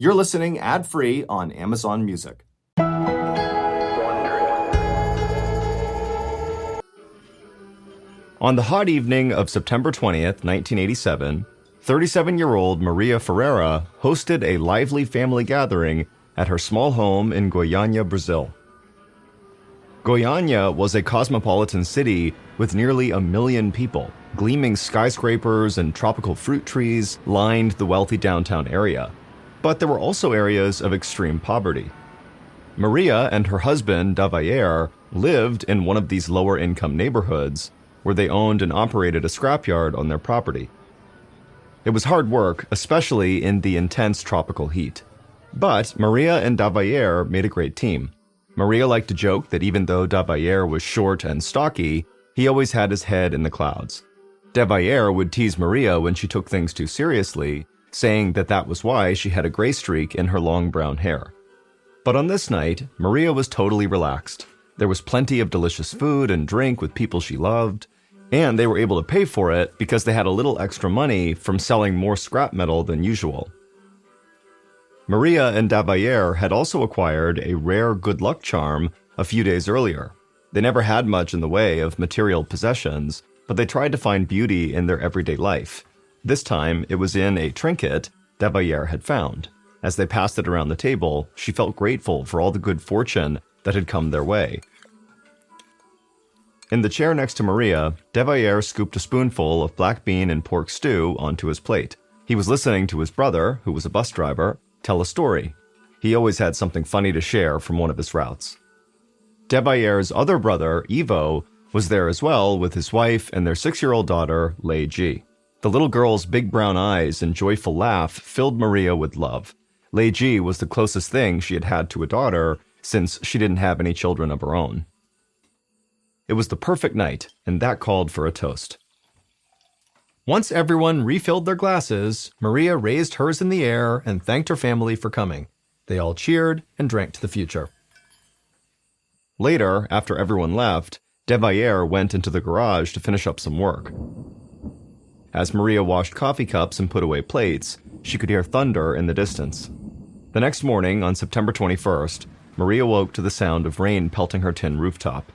You're listening ad-free on Amazon Music. On the hot evening of September 20th, 1987, 37-year-old Maria Ferreira hosted a lively family gathering at her small home in Goiânia, Brazil. Goiânia was a cosmopolitan city with nearly 1 million people. Gleaming skyscrapers and tropical fruit trees lined the wealthy downtown area. But there were also areas of extreme poverty. Maria and her husband, Davayer, lived in one of these lower-income neighborhoods where they owned and operated a scrapyard on their property. It was hard work, especially in the intense tropical heat. But Maria and Davayer made a great team. Maria liked to joke that even though Davayer was short and stocky, he always had his head in the clouds. Davayer would tease Maria when she took things too seriously, saying that that was why she had a gray streak in her long brown hair. But on this night, Maria was totally relaxed. There was plenty of delicious food and drink with people she loved, and they were able to pay for it because they had a little extra money from selling more scrap metal than usual. Maria and Davayer had also acquired a rare good luck charm a few days earlier. They never had much in the way of material possessions, but they tried to find beauty in their everyday life. This time, it was in a trinket Davayer had found. As they passed it around the table, she felt grateful for all the good fortune that had come their way. In the chair next to Maria, Davayer scooped a spoonful of black bean and pork stew onto his plate. He was listening to his brother, who was a bus driver, tell a story. He always had something funny to share from one of his routes. Davayer's other brother, Ivo, was there as well with his wife and their 6-year-old daughter, Lei Ji. The little girl's big brown eyes and joyful laugh filled Maria with love. Lei Ji was the closest thing she had had to a daughter since she didn't have any children of her own. It was the perfect night, and that called for a toast. Once everyone refilled their glasses, Maria raised hers in the air and thanked her family for coming. They all cheered and drank to the future. Later, after everyone left, Davayer went into the garage to finish up some work. As Maria washed coffee cups and put away plates, she could hear thunder in the distance. The next morning, on September 21st, Maria woke to the sound of rain pelting her tin rooftop.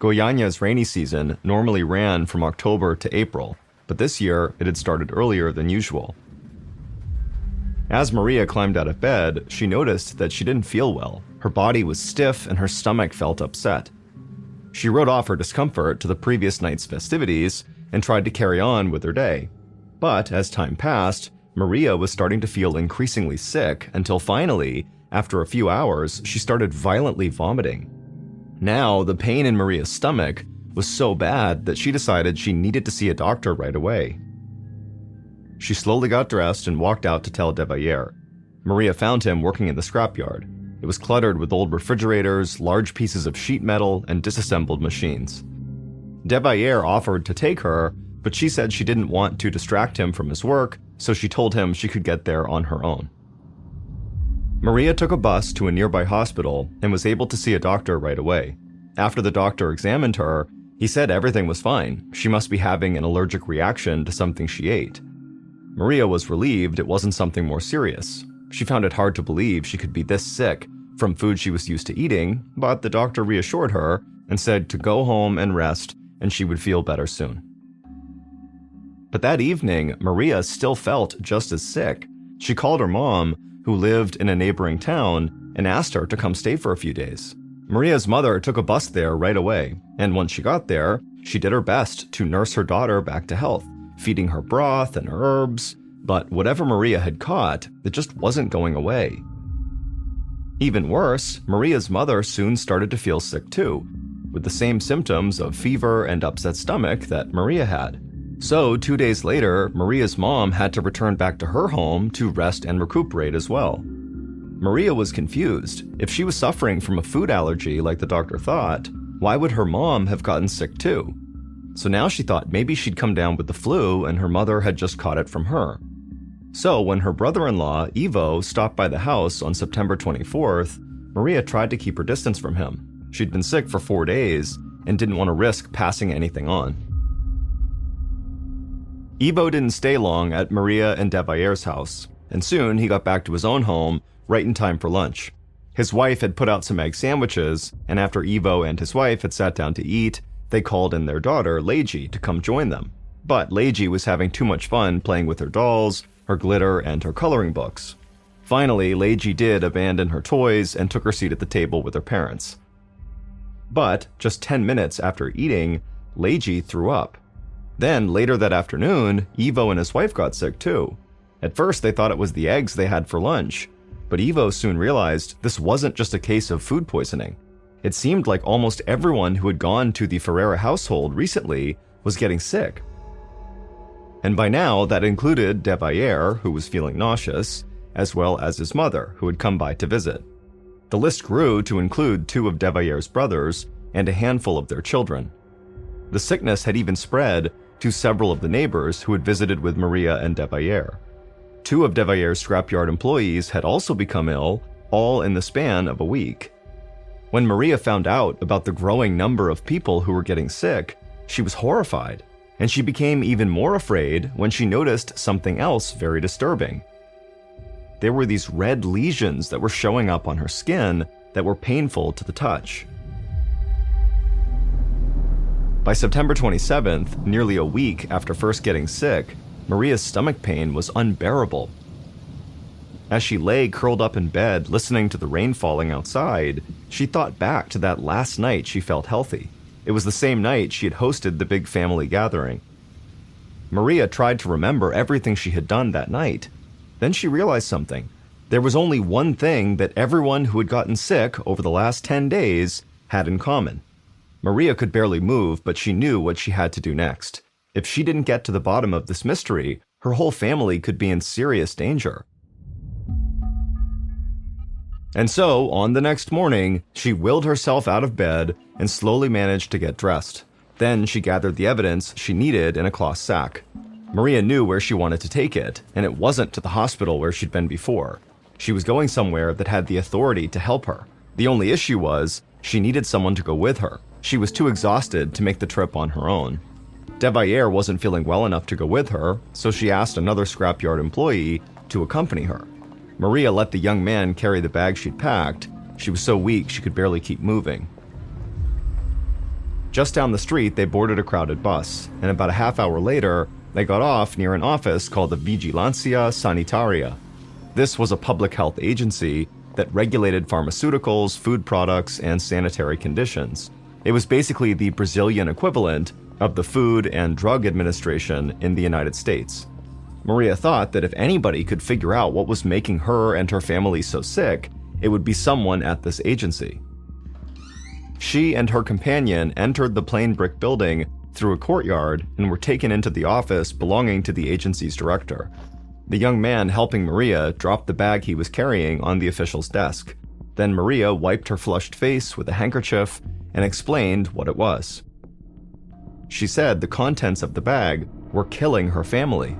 Goiânia's rainy season normally ran from October to April, but this year it had started earlier than usual. As Maria climbed out of bed, she noticed that she didn't feel well. Her body was stiff and her stomach felt upset. She wrote off her discomfort to the previous night's festivities and tried to carry on with her day. But as time passed, Maria was starting to feel increasingly sick until finally, after a few hours, she started violently vomiting. Now, the pain in Maria's stomach was so bad that she decided she needed to see a doctor right away. She slowly got dressed and walked out to tell Davayer. Maria found him working in the scrapyard. It was cluttered with old refrigerators, large pieces of sheet metal, and disassembled machines. Davayer offered to take her, but she said she didn't want to distract him from his work, so she told him she could get there on her own. Maria took a bus to a nearby hospital and was able to see a doctor right away. After the doctor examined her, he said everything was fine. She must be having an allergic reaction to something she ate. Maria was relieved it wasn't something more serious. She found it hard to believe she could be this sick from food she was used to eating, but the doctor reassured her and said to go home and rest and she would feel better soon. But that evening, Maria still felt just as sick. She called her mom, who lived in a neighboring town, and asked her to come stay for a few days. Maria's mother took a bus there right away, and once she got there, she did her best to nurse her daughter back to health, feeding her broth and herbs, but whatever Maria had caught, it just wasn't going away. Even worse, Maria's mother soon started to feel sick too, with the same symptoms of fever and upset stomach that Maria had. So 2 days later, Maria's mom had to return back to her home to rest and recuperate as well. Maria was confused. If she was suffering from a food allergy like the doctor thought, why would her mom have gotten sick too? So now she thought maybe she'd come down with the flu and her mother had just caught it from her. So when her brother-in-law, Ivo, stopped by the house on September 24th, Maria tried to keep her distance from him. She'd been sick for 4 days and didn't want to risk passing anything on. Ivo didn't stay long at Maria and Davayer's house. and soon he got back to his own home right in time for lunch. His wife had put out some egg sandwiches, and after Ivo and his wife had sat down to eat, they called in their daughter, Leiji, to come join them. But Leiji was having too much fun playing with her dolls, her glitter, and her coloring books. Finally, Leiji did abandon her toys and took her seat at the table with her parents. But just 10 minutes after eating, Leiji threw up. Then, later that afternoon, Ivo and his wife got sick too. At first, they thought it was the eggs they had for lunch, but Ivo soon realized this wasn't just a case of food poisoning. It seemed like almost everyone who had gone to the Ferreira household recently was getting sick. And by now, that included de Valliere, who was feeling nauseous, as well as his mother, who had come by to visit. The list grew to include 2 of de Valliere's brothers and a handful of their children. The sickness had even spread to several of the neighbors who had visited with Maria and de Valliere. 2 of de Valliere's scrapyard employees had also become ill, all in the span of a week. When Maria found out about the growing number of people who were getting sick, she was horrified, and she became even more afraid when she noticed something else very disturbing. There were these red lesions that were showing up on her skin that were painful to the touch. By September 27th, nearly a week after first getting sick, Maria's stomach pain was unbearable. As she lay curled up in bed listening to the rain falling outside, she thought back to that last night she felt healthy. It was the same night she had hosted the big family gathering. Maria tried to remember everything she had done that night. Then she realized something. There was only one thing that everyone who had gotten sick over the last 10 days had in common. Maria could barely move, but she knew what she had to do next. If she didn't get to the bottom of this mystery, her whole family could be in serious danger. And so, on the next morning, she willed herself out of bed and slowly managed to get dressed. Then she gathered the evidence she needed in a cloth sack. Maria knew where she wanted to take it, and it wasn't to the hospital where she'd been before. She was going somewhere that had the authority to help her. The only issue was, she needed someone to go with her. She was too exhausted to make the trip on her own. De Valliere wasn't feeling well enough to go with her, so she asked another scrapyard employee to accompany her. Maria let the young man carry the bag she'd packed. She was so weak she could barely keep moving. Just down the street, they boarded a crowded bus, and about a half hour later, they got off near an office called the Vigilancia Sanitaria. This was a public health agency that regulated pharmaceuticals, food products, and sanitary conditions. It was basically the Brazilian equivalent of the Food and Drug Administration in the United States. Maria thought that if anybody could figure out what was making her and her family so sick, it would be someone at this agency. She and her companion entered the plain brick building through a courtyard and were taken into the office belonging to the agency's director. The young man helping Maria dropped the bag he was carrying on the official's desk. Then Maria wiped her flushed face with a handkerchief and explained what it was. She said the contents of the bag were killing her family.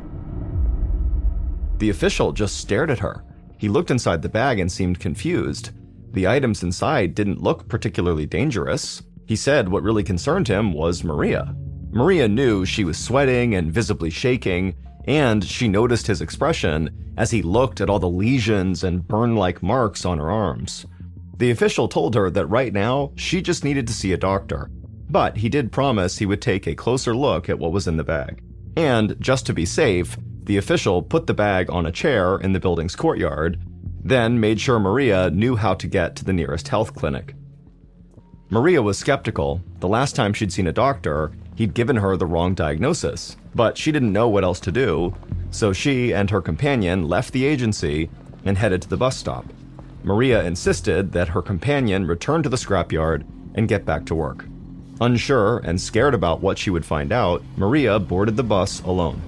The official just stared at her. He looked inside the bag and seemed confused. The items inside didn't look particularly dangerous. He said what really concerned him was Maria. Maria knew she was sweating and visibly shaking, and she noticed his expression as he looked at all the lesions and burn-like marks on her arms. The official told her that right now, she just needed to see a doctor, but he did promise he would take a closer look at what was in the bag. And, just to be safe, the official put the bag on a chair in the building's courtyard, then made sure Maria knew how to get to the nearest health clinic. Maria was skeptical. The last time she'd seen a doctor, he'd given her the wrong diagnosis, but she didn't know what else to do, so she and her companion left the agency and headed to the bus stop. Maria insisted that her companion return to the scrapyard and get back to work. Unsure and scared about what she would find out, Maria boarded the bus alone.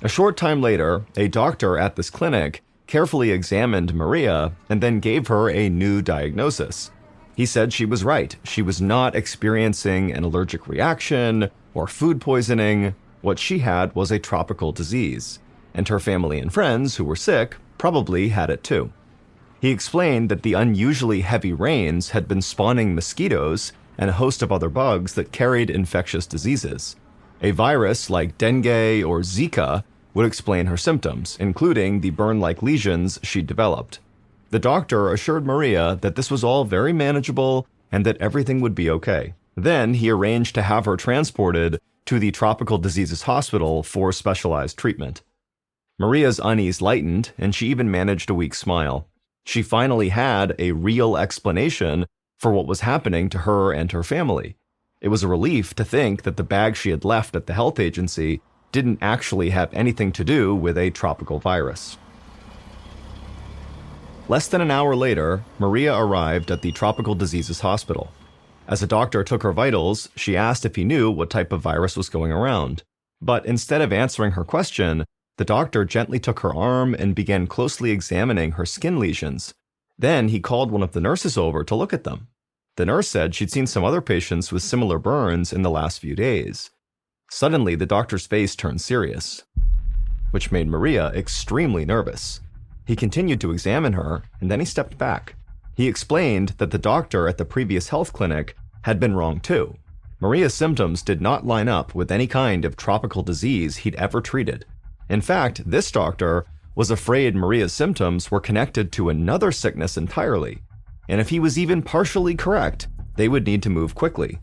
A short time later, a doctor at this clinic carefully examined Maria and then gave her a new diagnosis. He said she was right. She was not experiencing an allergic reaction or food poisoning. What she had was a tropical disease, and her family and friends who were sick probably had it too. He explained that the unusually heavy rains had been spawning mosquitoes and a host of other bugs that carried infectious diseases. A virus like dengue or Zika would explain her symptoms, including the burn-like lesions she'd developed. The doctor assured Maria that this was all very manageable and that everything would be okay. Then he arranged to have her transported to the Tropical Diseases Hospital for specialized treatment. Maria's unease lightened, and she even managed a weak smile. She finally had a real explanation for what was happening to her and her family. It was a relief to think that the bag she had left at the health agency didn't actually have anything to do with a tropical virus. Less than an hour later, Maria arrived at the Tropical Diseases Hospital. As a doctor took her vitals, she asked if he knew what type of virus was going around. But instead of answering her question, the doctor gently took her arm and began closely examining her skin lesions. Then he called one of the nurses over to look at them. The nurse said she'd seen some other patients with similar burns in the last few days. Suddenly, the doctor's face turned serious, which made Maria extremely nervous. He continued to examine her, and then he stepped back. He explained that the doctor at the previous health clinic had been wrong too. Maria's symptoms did not line up with any kind of tropical disease he'd ever treated. In fact, this doctor was afraid Maria's symptoms were connected to another sickness entirely, and if he was even partially correct, they would need to move quickly.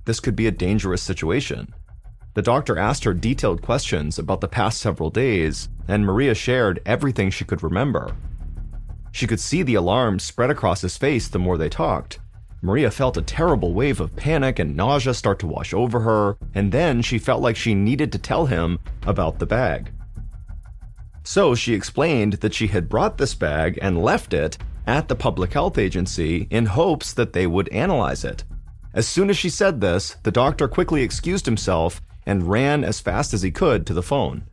This could be a dangerous situation. The doctor asked her detailed questions about the past several days, and Maria shared everything she could remember. She could see the alarm spread across his face the more they talked. Maria felt a terrible wave of panic and nausea start to wash over her, and then she felt like she needed to tell him about the bag. So she explained that she had brought this bag and left it at the public health agency in hopes that they would analyze it. As soon as she said this, the doctor quickly excused himself and ran as fast as he could to the phone.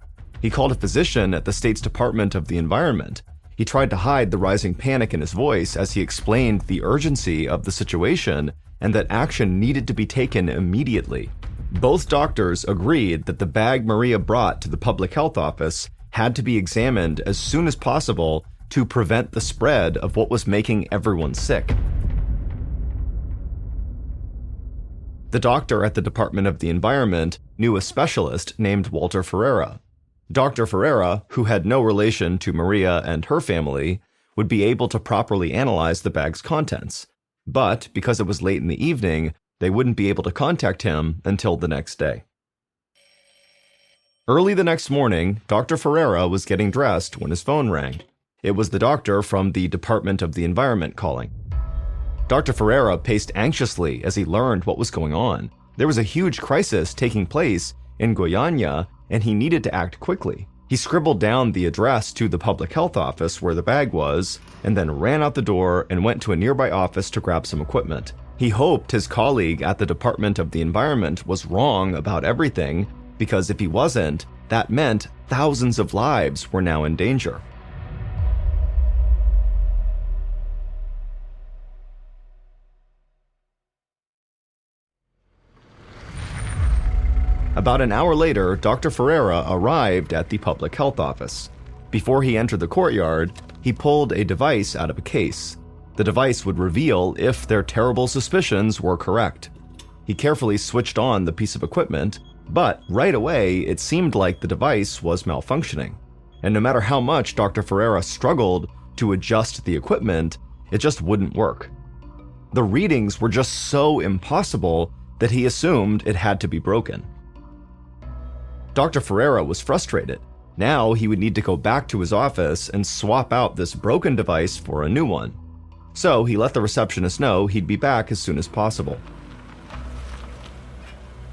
He called a physician at the state's Department of the Environment. He tried to hide the rising panic in his voice as he explained the urgency of the situation and that action needed to be taken immediately. Both doctors agreed that the bag Maria brought to the public health office had to be examined as soon as possible to prevent the spread of what was making everyone sick. The doctor at the Department of the Environment knew a specialist named Walter Ferreira. Dr. Ferreira, who had no relation to Maria and her family, would be able to properly analyze the bag's contents. But because it was late in the evening, they wouldn't be able to contact him until the next day. Early the next morning, Dr. Ferreira was getting dressed when his phone rang. It was the doctor from the Department of the Environment calling. Dr. Ferreira paced anxiously as he learned what was going on. There was a huge crisis taking place in Goiânia, and he needed to act quickly. He scribbled down the address to the public health office where the bag was, and then ran out the door and went to a nearby office to grab some equipment. He hoped his colleague at the Department of the Environment was wrong about everything, because if he wasn't, that meant thousands of lives were now in danger. About an hour later, Dr. Ferreira arrived at the public health office. Before he entered the courtyard, he pulled a device out of a case. The device would reveal if their terrible suspicions were correct. He carefully switched on the piece of equipment, but right away it seemed like the device was malfunctioning. And no matter how much Dr. Ferreira struggled to adjust the equipment, it just wouldn't work. The readings were just so impossible that he assumed it had to be broken. Dr. Ferreira was frustrated. Now he would need to go back to his office and swap out this broken device for a new one. So he let the receptionist know he'd be back as soon as possible.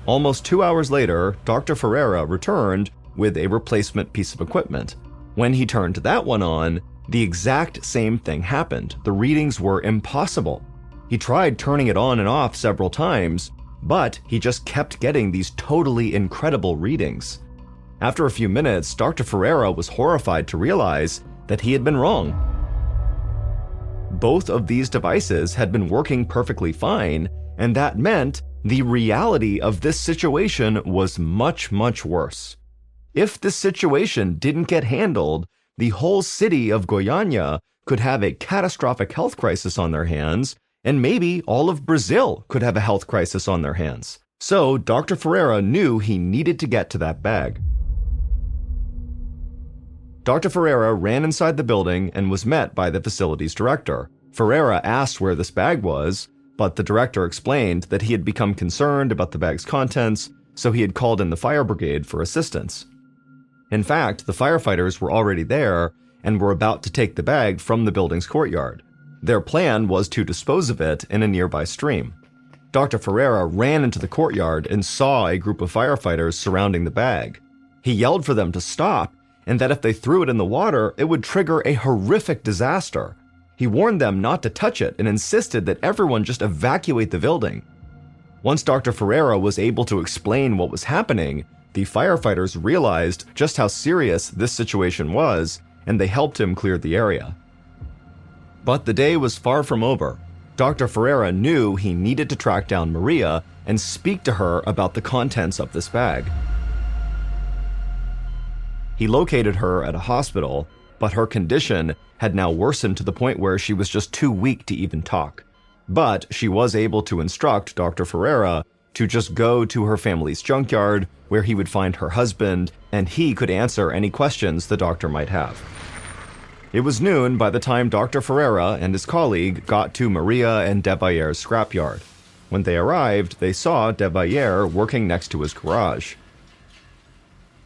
Almost 2 hours later, Dr. Ferreira returned with a replacement piece of equipment. When he turned that one on, the exact same thing happened. The readings were impossible. He tried turning it on and off several times, but he just kept getting these totally incredible readings. After a few minutes, Dr. Ferreira was horrified to realize that he had been wrong. Both of these devices had been working perfectly fine, and that meant the reality of this situation was much, much worse. If this situation didn't get handled, the whole city of Goiânia could have a catastrophic health crisis on their hands, and maybe all of Brazil could have a health crisis on their hands. So Dr. Ferreira knew he needed to get to that bag. Dr. Ferreira ran inside the building and was met by the facility's director. Ferreira asked where this bag was, but the director explained that he had become concerned about the bag's contents, so he had called in the fire brigade for assistance. In fact, the firefighters were already there and were about to take the bag from the building's courtyard. Their plan was to dispose of it in a nearby stream. Dr. Ferreira ran into the courtyard and saw a group of firefighters surrounding the bag. He yelled for them to stop, and that if they threw it in the water, it would trigger a horrific disaster. He warned them not to touch it and insisted that everyone just evacuate the building. Once Dr. Ferreira was able to explain what was happening, the firefighters realized just how serious this situation was, and they helped him clear the area. But the day was far from over. Dr. Ferreira knew he needed to track down Maria and speak to her about the contents of this bag. He located her at a hospital, but her condition had now worsened to the point where she was just too weak to even talk. But she was able to instruct Dr. Ferreira to just go to her family's junkyard, where he would find her husband, and he could answer any questions the doctor might have. It was noon by the time Dr. Ferreira and his colleague got to Maria and Devaillier's scrapyard. When they arrived, they saw Devailler working next to his garage.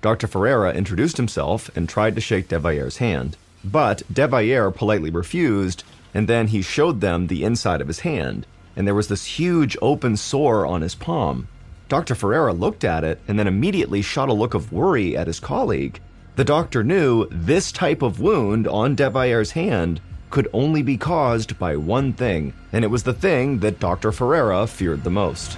Dr. Ferreira introduced himself and tried to shake Devaillier's hand, but Devailler politely refused, and then he showed them the inside of his hand, and there was this huge open sore on his palm. Dr. Ferreira looked at it and then immediately shot a look of worry at his colleague. The doctor knew this type of wound on Devaillier's hand could only be caused by one thing, and it was the thing that Dr. Ferreira feared the most.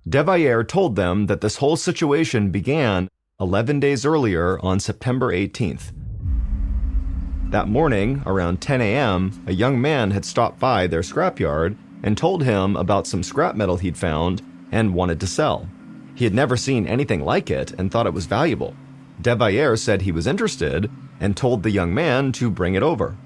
Devailler told them that this whole situation began 11 days earlier on September 18th. That morning, around 10 a.m., a young man had stopped by their scrapyard and told him about some scrap metal he'd found and wanted to sell. He had never seen anything like it and thought it was valuable. Devailler said he was interested and told the young man to bring it over.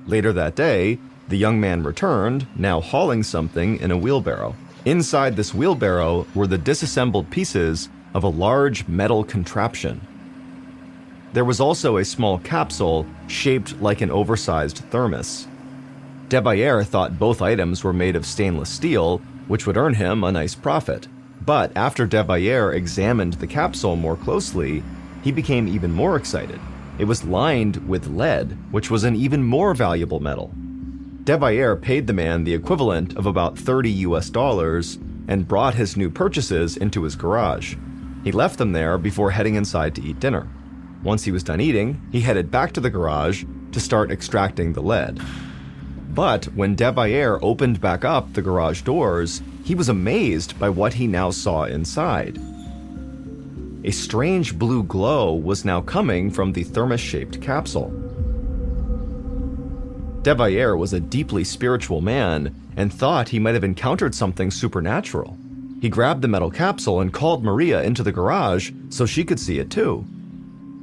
Later that day, the young man returned, now hauling something in a wheelbarrow. Inside this wheelbarrow were the disassembled pieces of a large metal contraption. There was also a small capsule shaped like an oversized thermos. Devailler thought both items were made of stainless steel, which would earn him a nice profit. But after Devailler examined the capsule more closely, he became even more excited. It was lined with lead, which was an even more valuable metal. Devailler paid the man the equivalent of about $30 and brought his new purchases into his garage. He left them there before heading inside to eat dinner. Once he was done eating, he headed back to the garage to start extracting the lead. But when Devailler opened back up the garage doors, he was amazed by what he now saw inside. A strange blue glow was now coming from the thermos-shaped capsule. Devailler was a deeply spiritual man and thought he might have encountered something supernatural. He grabbed the metal capsule and called Maria into the garage so she could see it too.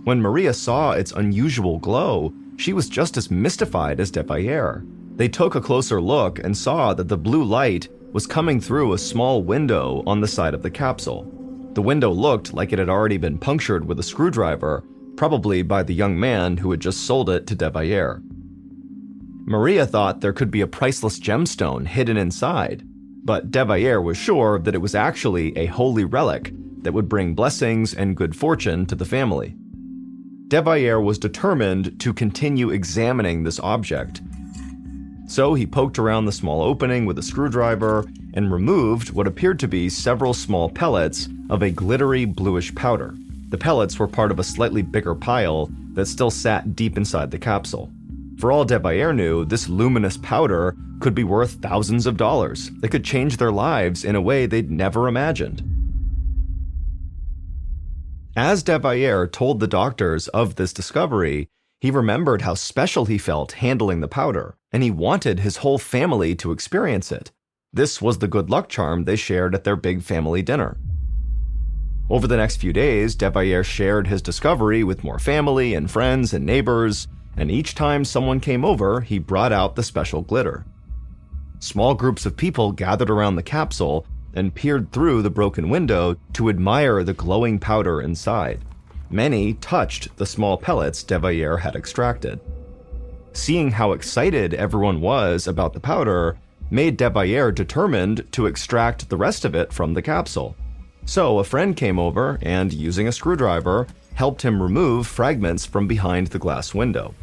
When Maria saw its unusual glow, she was just as mystified as Devailler. They took a closer look and saw that the blue light was coming through a small window on the side of the capsule. The window looked like it had already been punctured with a screwdriver, probably by the young man who had just sold it to Devailler. Maria thought there could be a priceless gemstone hidden inside, but Devailler was sure that it was actually a holy relic that would bring blessings and good fortune to the family. Devailler was determined to continue examining this object. So he poked around the small opening with a screwdriver and removed what appeared to be several small pellets of a glittery bluish powder. The pellets were part of a slightly bigger pile that still sat deep inside the capsule. For all Devailler knew, this luminous powder could be worth thousands of dollars. It could change their lives in a way they'd never imagined. As Devailler told the doctors of this discovery, he remembered how special he felt handling the powder, and he wanted his whole family to experience it. This was the good luck charm they shared at their big family dinner. Over the next few days, Devailler shared his discovery with more family and friends and neighbors, and each time someone came over, he brought out the special glitter. Small groups of people gathered around the capsule and peered through the broken window to admire the glowing powder inside. Many touched the small pellets Devayer had extracted. Seeing how excited everyone was about the powder made Devayer determined to extract the rest of it from the capsule. So a friend came over and, using a screwdriver, helped him remove fragments from behind the glass window.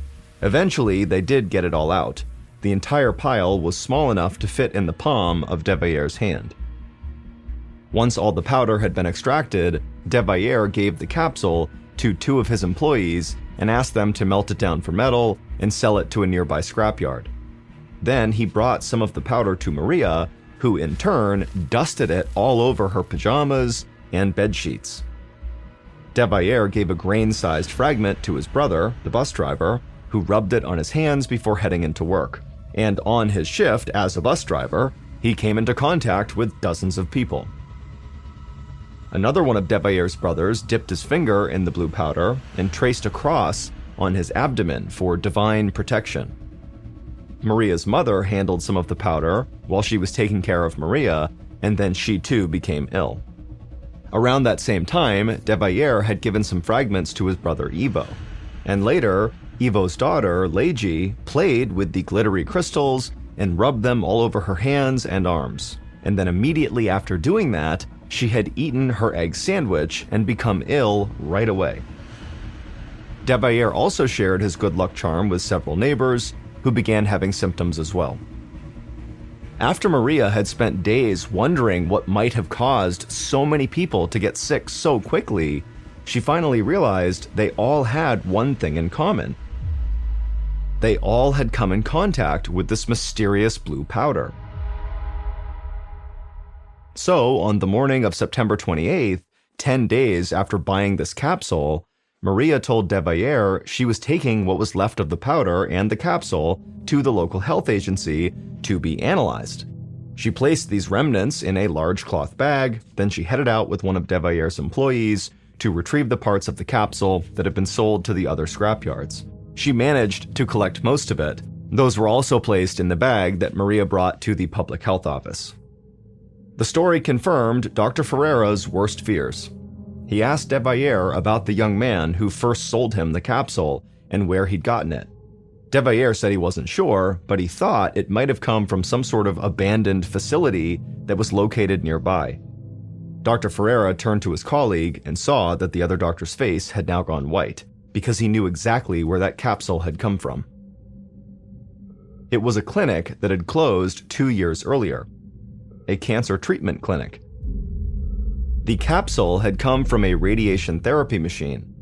Eventually, they did get it all out. The entire pile was small enough to fit in the palm of Devayer's hand. Once all the powder had been extracted, Devayer gave the capsule to 2 of his employees and asked them to melt it down for metal and sell it to a nearby scrapyard. Then he brought some of the powder to Maria, who in turn dusted it all over her pajamas and bed sheets. Devayer gave a grain-sized fragment to his brother, the bus driver, who rubbed it on his hands before heading into work. And on his shift as a bus driver, he came into contact with dozens of people. Another one of Devayer's brothers dipped his finger in the blue powder and traced a cross on his abdomen for divine protection. Maria's mother handled some of the powder while she was taking care of Maria, and then she too became ill. Around that same time, Devayer had given some fragments to his brother Ivo, and later, Ivo's daughter, Leiji, played with the glittery crystals and rubbed them all over her hands and arms. And then immediately after doing that, she had eaten her egg sandwich and become ill right away. Devayer also shared his good luck charm with several neighbors who began having symptoms as well. After Maria had spent days wondering what might have caused so many people to get sick so quickly, she finally realized they all had one thing in common. They all had come in contact with this mysterious blue powder. So, on the morning of September 28th, 10 days after buying this capsule, Maria told Devayer she was taking what was left of the powder and the capsule to the local health agency to be analyzed. She placed these remnants in a large cloth bag, then she headed out with one of Devayer's employees to retrieve the parts of the capsule that had been sold to the other scrapyards. She managed to collect most of it. Those were also placed in the bag that Maria brought to the public health office. The story confirmed Dr. Ferreira's worst fears. He asked Devayer about the young man who first sold him the capsule and where he'd gotten it. Devayer said he wasn't sure, but he thought it might have come from some sort of abandoned facility that was located nearby. Dr. Ferreira turned to his colleague and saw that the other doctor's face had now gone white, because he knew exactly where that capsule had come from. It was a clinic that had closed 2 years earlier, a cancer treatment clinic. The capsule had come from a radiation therapy machine,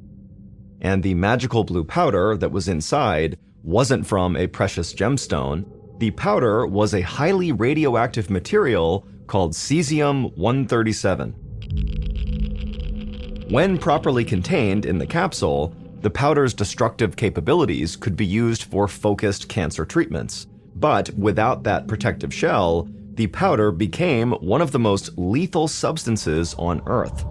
and the magical blue powder that was inside wasn't from a precious gemstone. The powder was a highly radioactive material called cesium-137. When properly contained in the capsule, the powder's destructive capabilities could be used for focused cancer treatments, but without that protective shell, the powder became one of the most lethal substances on Earth.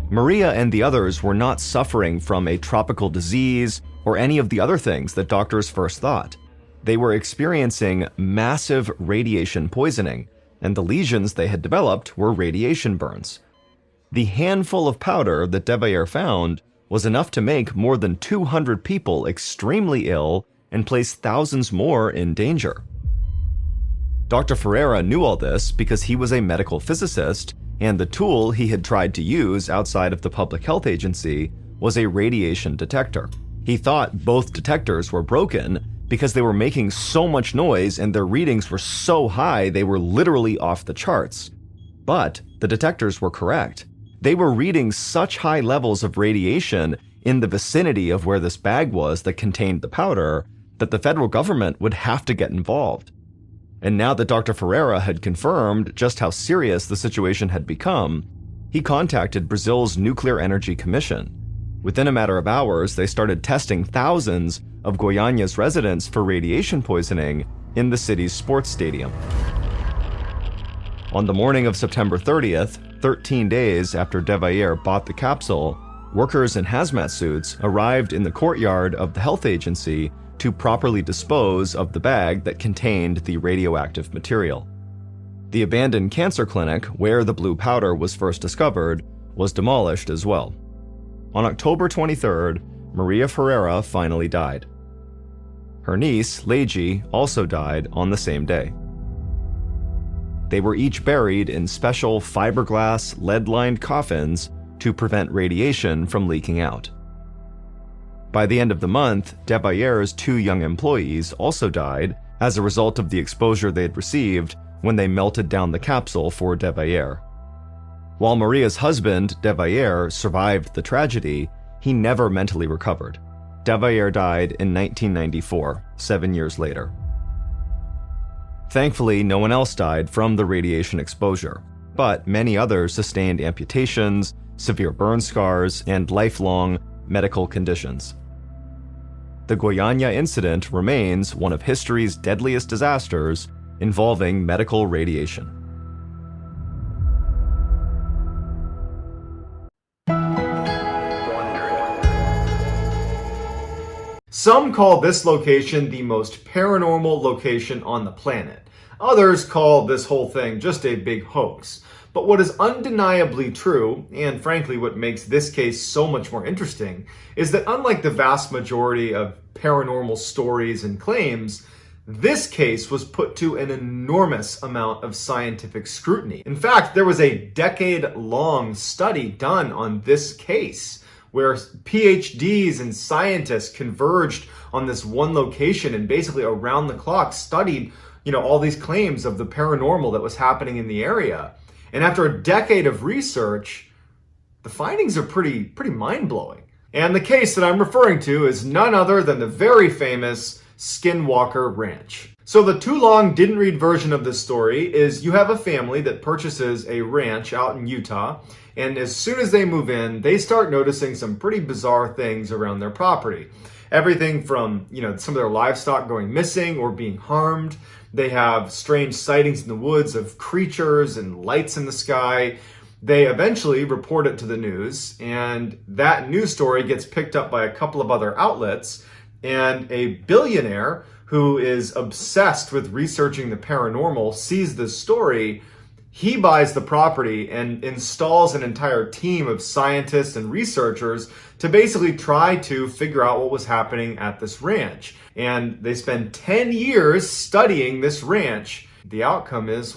Maria and the others were not suffering from a tropical disease or any of the other things that doctors first thought. They were experiencing massive radiation poisoning, and the lesions they had developed were radiation burns. The handful of powder that Devayer found was enough to make more than 200 people extremely ill and place thousands more in danger. Dr. Ferreira knew all this because he was a medical physicist, and the tool he had tried to use outside of the public health agency was a radiation detector. He thought both detectors were broken because they were making so much noise and their readings were so high they were literally off the charts. But the detectors were correct. They were reading such high levels of radiation in the vicinity of where this bag was that contained the powder that the federal government would have to get involved. And now that Dr. Ferreira had confirmed just how serious the situation had become, he contacted Brazil's Nuclear Energy Commission. Within a matter of hours, they started testing thousands of Goiânia's residents for radiation poisoning in the city's sports stadium. On the morning of September 30th, 13 days after Devayer bought the capsule, workers in hazmat suits arrived in the courtyard of the health agency to properly dispose of the bag that contained the radioactive material. The abandoned cancer clinic, where the blue powder was first discovered, was demolished as well. On October 23rd, Maria Ferreira finally died. Her niece, Leiji, also died on the same day. They were each buried in special fiberglass, lead-lined coffins to prevent radiation from leaking out. By the end of the month, Debayer's 2 young employees also died as a result of the exposure they had received when they melted down the capsule for Debayer. While Maria's husband, Debayer, survived the tragedy, he never mentally recovered. Debayer died in 1994, 7 years later. Thankfully, no one else died from the radiation exposure, but many others sustained amputations, severe burn scars, and lifelong medical conditions. The Goiânia incident remains one of history's deadliest disasters involving medical radiation. Some call this location the most paranormal location on the planet. Others call this whole thing just a big hoax. But what is undeniably true, and frankly what makes this case so much more interesting, is that unlike the vast majority of paranormal stories and claims, this case was put to an enormous amount of scientific scrutiny. In fact, there was a decade-long study done on this case, where PhDs and scientists converged on this one location and basically around the clock studied, all these claims of the paranormal that was happening in the area. And after a decade of research, the findings are pretty mind-blowing. And the case that I'm referring to is none other than the very famous Skinwalker Ranch. So the too long didn't read version of this story is you have a family that purchases a ranch out in Utah, and as soon as they move in, they start noticing some pretty bizarre things around their property. Everything from, some of their livestock going missing or being harmed. They have strange sightings in the woods of creatures and lights in the sky. They eventually report it to the news, and that news story gets picked up by a couple of other outlets, and a billionaire who is obsessed with researching the paranormal sees this story. He buys the property and installs an entire team of scientists and researchers to basically try to figure out what was happening at this ranch. And they spend 10 years studying this ranch. The outcome is,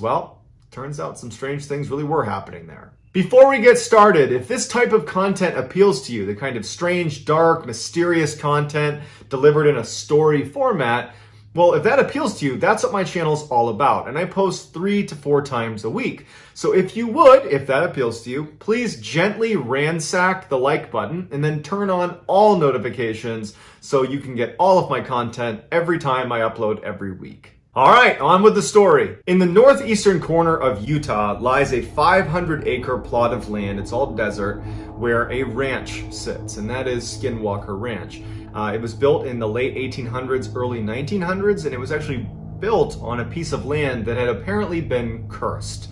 turns out some strange things really were happening there. Before we get started, if this type of content appeals to you, the kind of strange, dark, mysterious content delivered in a story format, if that appeals to you, that's what my channel's all about, and I post 3 to 4 times a week. So if that appeals to you, please gently ransack the like button and then turn on all notifications so you can get all of my content every time I upload every week. All right, on with the story. In the northeastern corner of Utah lies a 500-acre plot of land, it's all desert, where a ranch sits, and that is Skinwalker Ranch. It was built in the late 1800s, early 1900s, and it was actually built on a piece of land that had apparently been cursed.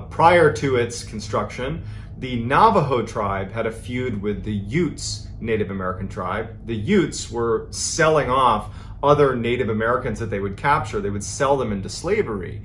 Prior to its construction, the Navajo tribe had a feud with the Utes Native American tribe. The Utes were selling off other Native Americans that they would capture. They would sell them into slavery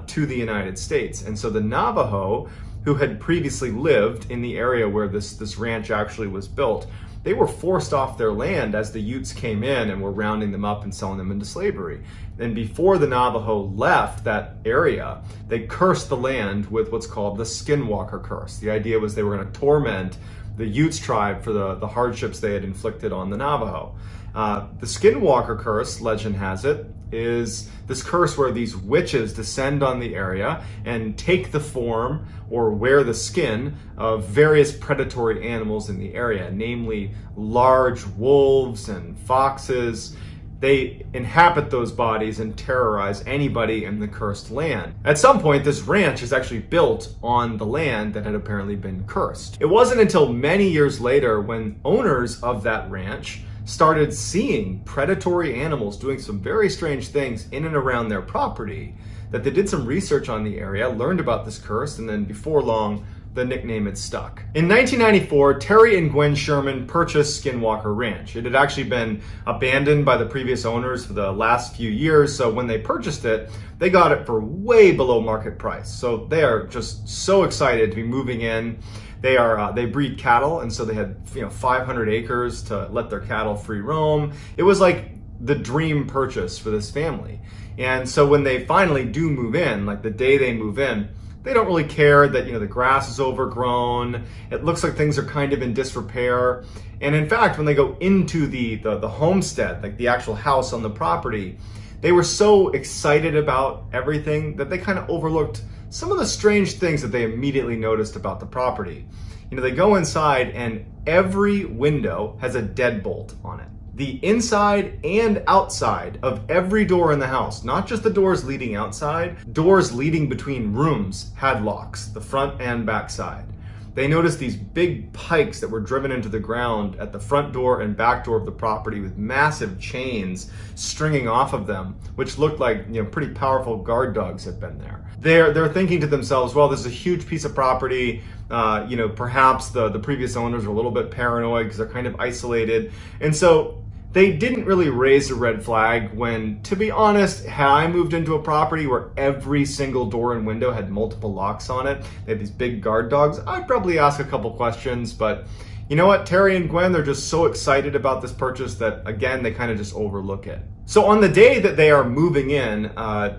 to the United States. And so the Navajo, who had previously lived in the area where this ranch actually was built, they were forced off their land as the Utes came in and were rounding them up and selling them into slavery. And before the Navajo left that area, they cursed the land with what's called the Skinwalker curse. The idea was they were going to torment the Utes tribe for the hardships they had inflicted on the Navajo. The Skinwalker curse, legend has it, is this curse where these witches descend on the area and take the form or wear the skin of various predatory animals in the area, namely large wolves and foxes. They inhabit those bodies and terrorize anybody in the cursed land. At some point, this ranch is actually built on the land that had apparently been cursed. It wasn't until many years later when owners of that ranch started seeing predatory animals doing some very strange things in and around their property that they did some research on the area, learned about this curse, and then before long the nickname had stuck. In 1994, Terry and Gwen Sherman purchased Skinwalker Ranch. It had actually been abandoned by the previous owners for the last few years, so when they purchased it, they got it for way below market price. So they are just so excited to be moving in. They breed cattle, and so they had 500 acres to let their cattle free roam. It was like the dream purchase for this family. And so when they finally do move in, like the day they move in, they don't really care that the grass is overgrown. It looks like things are kind of in disrepair. And in fact, when they go into the homestead, like the actual house on the property, they were so excited about everything that they kind of overlooked some of the strange things that they immediately noticed about the property. They go inside and every window has a deadbolt on it. The inside and outside of every door in the house, not just the doors leading outside, doors leading between rooms had locks, the front and back side. They noticed these big pikes that were driven into the ground at the front door and back door of the property with massive chains stringing off of them, which looked like pretty powerful guard dogs had been there. They're thinking to themselves, well, this is a huge piece of property. Perhaps the previous owners are a little bit paranoid because they're kind of isolated. And so they didn't really raise a red flag when, to be honest, had I moved into a property where every single door and window had multiple locks on it, they had these big guard dogs, I'd probably ask a couple questions. But you know what? Terry and Gwen, they're just so excited about this purchase that, again, they kind of just overlook it. So on the day that they are moving in,